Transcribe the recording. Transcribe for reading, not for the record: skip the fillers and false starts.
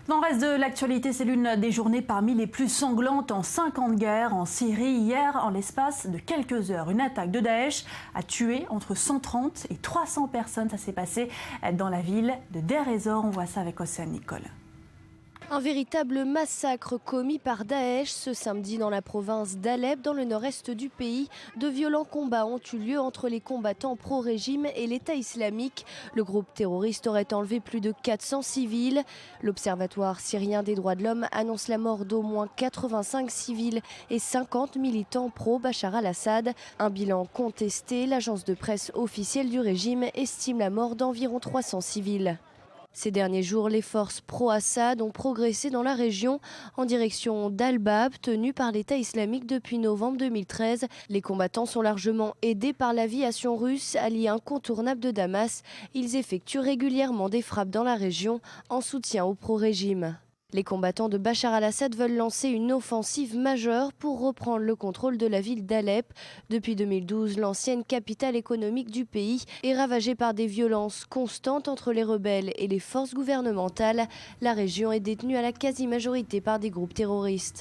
Dans le reste de l'actualité, c'est l'une des journées parmi les plus sanglantes en 5 ans de guerre en Syrie. Hier, en l'espace de quelques heures, une attaque de Daesh a tué entre 130 et 300 personnes. Ça s'est passé dans la ville de Deir ez-Zor. On voit ça avec Océane Nicole. Un véritable massacre commis par Daesh ce samedi dans la province d'Alep, dans le nord-est du pays. De violents combats ont eu lieu entre les combattants pro-régime et l'État islamique. Le groupe terroriste aurait enlevé plus de 400 civils. L'Observatoire syrien des droits de l'homme annonce la mort d'au moins 85 civils et 50 militants pro-Bachar al-Assad. Un bilan contesté, l'agence de presse officielle du régime estime la mort d'environ 300 civils. Ces derniers jours, les forces pro-Assad ont progressé dans la région en direction d'Al-Bab, tenue par l'État islamique depuis novembre 2013. Les combattants sont largement aidés par l'aviation russe, alliée incontournable de Damas. Ils effectuent régulièrement des frappes dans la région en soutien au pro-régime. Les combattants de Bachar al-Assad veulent lancer une offensive majeure pour reprendre le contrôle de la ville d'Alep. Depuis 2012, l'ancienne capitale économique du pays est ravagée par des violences constantes entre les rebelles et les forces gouvernementales. La région est détenue à la quasi-majorité par des groupes terroristes.